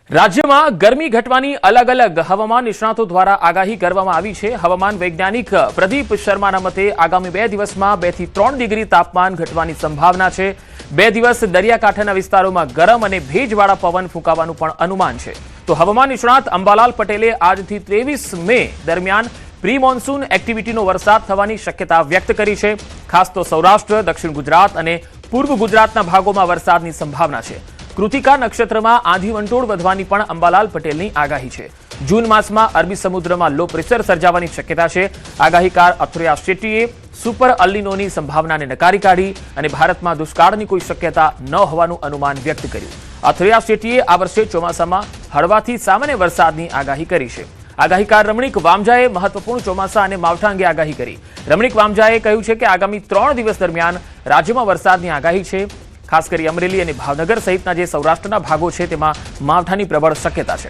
રાજ્યમાં ગરમી ઘટવાની અલગ અલગ હવામાન નિષ્ણાતો દ્વારા આગાહી કરવામાં આવી છે। હવામાન વૈજ્ઞાનિક પ્રદીપ શર્માના મતે આગામી 2 દિવસમાં 2 થી 3 ડિગ્રી તાપમાન ઘટવાની સંભાવના છે। 2 દિવસ દરિયાકાંઠાના વિસ્તારોમાં ગરમ અને ભેજવાળા પવન ફૂંકાવાનું પણ અનુમાન છે। તો હવામાન નિષ્ણાત અંબાલાલ પટેલે આજથી 23 મે દરમિયાન પ્રી મોન્સૂન એક્ટિવિટીનો વરસાદ થવાની શક્યતા વ્યક્ત કરી છે। ખાસ તો સૌરાષ્ટ્ર, દક્ષિણ ગુજરાત અને પૂર્વ ગુજરાતના ભાગોમાં વરસાદની સંભાવના છે। કૃતિકા નક્ષત્રમાં આંધી વંટોળ વધવાની પણ અંબાલાલ પટેલની આગાહી છે। જૂન માસમાં અરબી સમુદ્રમાં લો પ્રેશર સર્જાવાની શક્યતા છે। આગાહીકાર અથોરિયા શેટ્ટીએ સુપર અલ્નિનોની સંભાવનાને નકારી કાઢી અને ભારતમાં દુષ્કાળની કોઈ શક્યતા ન હોવાનું અનુમાન વ્યક્ત કર્યું। અથોરિયા શેટ્ટીએ આ વર્ષે ચોમાસામાં હળવાથી સામાન્ય વરસાદની આગાહી કરી છે। આગાહીકાર રમણીક વામજાએ મહત્વપૂર્ણ ચોમાસા અને માવઠા અંગે આગાહી કરી। રમણીક વામજાએ કહ્યું છે કે આગામી 3 દિવસ દરમિયાન રાજ્યમાં વરસાદની આગાહી છે। ખાસ કરી અમરેલી અને ભાવનગર સહિતના જે સૌરાષ્ટ્રના ભાગો છે તેમાં માવઠાની પ્રબળ શક્યતા છે।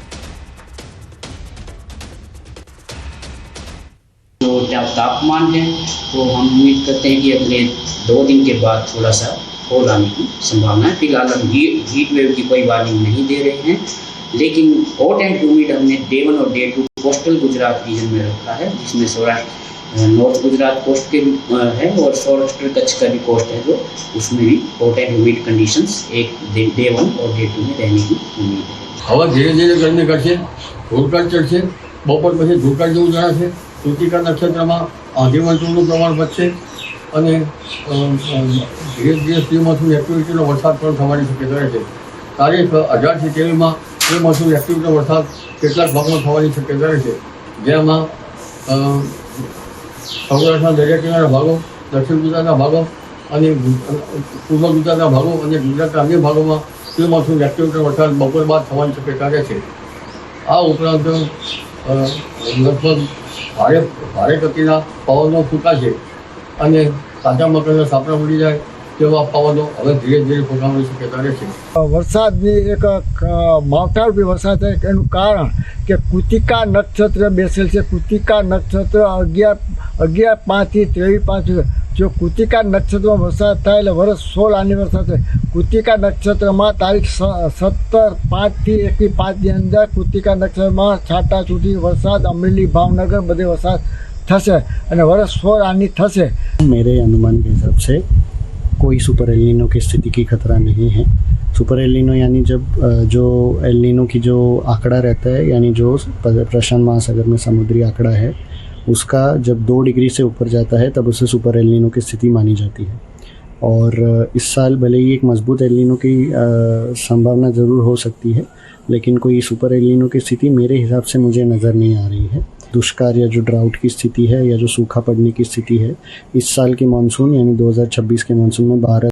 जो तापमान है तो हम उम्मीद करते हैं कि अगले 2 दिन के बाद थोड़ा सा और आने की संभावना है। फिलहाल हम हीट वेव की कोई वार्निंग नहीं दे रहे हैं, लेकिन हॉट एंड ह्यूमिड हमने डे 1 और डे 2 कोस्टल गुजरात रीजन में रखा है, जिसमें सौराष्ट्र नॉर्थ गुजरात कोस्ट के है और सौराष्ट्र कच्छ का भी कोस्ट है, जो उसमें भी हॉट एंड ह्यूमिड कंडीशंस एक डे 1 और डे 2 में रहने की उम्मीद है। हवा धीरे धीरे गर्मी करશે, ધૂળકાટ ચડશે, બપોર પછી ધૂળકાટ જેવું જણાશે। કૃતિકા નક્ષત્રમાં આંધી વંટોળનું પ્રમાણ વધશે અને ધીરે ધીરે પ્રી મોન્સૂન એક્ટિવિટીનો વરસાદ પણ થવાની શક્યતા રહેશે। તારીખ 18 થી 23 પ્રી મોન્સૂન એક્ટિવિટીનો વરસાદ કેટલાક ભાગમાં થવાની શક્યતા રહેશે, જેમાં સૌરાષ્ટ્રના દરિયા કિનારાના ભાગો, દક્ષિણ ગુજરાતના ભાગો અને પૂર્વ ગુજરાતના ભાગો અને ગુજરાતના અન્ય ભાગોમાં પ્રી મોન્સૂન એક્ટિવિટીનો વરસાદ બપોર બાદ થવાની શક્યતા રહેશે। આ ઉપરાંત લગભગ ભારે ગતિના પવનો ફૂંકાશે અને કાચા મકાનના સાપરા ઉડી જાય તેવા પવનો હવે ધીરે ધીરે ફૂંકાવાની શક્યતા રહેશે। વરસાદની એક માવઠારૂપી વરસાદ થાય એનું કારણ કે કૃતિકા નક્ષત્ર બેસેલ છે। કૃતિકા નક્ષત્ર 11/5 થી 23/5। જો કૃતિકા નક્ષત્રમાં વરસાદ થાય એટલે વર્ષ 16 આની વરસાદ થાય। કૃતિકા નક્ષત્રમાં તારીખ 17/5 થી 21/5ની અંદર કૃતિકા નક્ષત્રમાં છાટાછૂટી વરસાદ અમરેલી, ભાવનગર બધે વરસાદ થશે અને વર્ષ 16 આની થશે। मेरे अनुमान के हिसाब से कोई सुपर एलिनो की स्थिति की खतरा नहीं है। सुपर एलिनो यानी जब जो एलिनो की जो आंकड़ा रहता है, यानी जो प्रशांत महासागर में समुद्री आंकड़ा है, उसका जब 2 डिग्री से ऊपर जाता है तब उसे सुपर एलिनो की स्थिति मानी जाती है। और इस साल भले ही एक मजबूत एलिनो की संभावना ज़रूर हो सकती है, लेकिन कोई सुपर एलिनो की स्थिति मेरे हिसाब से मुझे नज़र नहीं आ रही है। दुष्काल या जो ड्राउट की स्थिति है या जो सूखा पड़ने की स्थिति है, इस साल के मानसून यानी 2026 के मानसून में भारत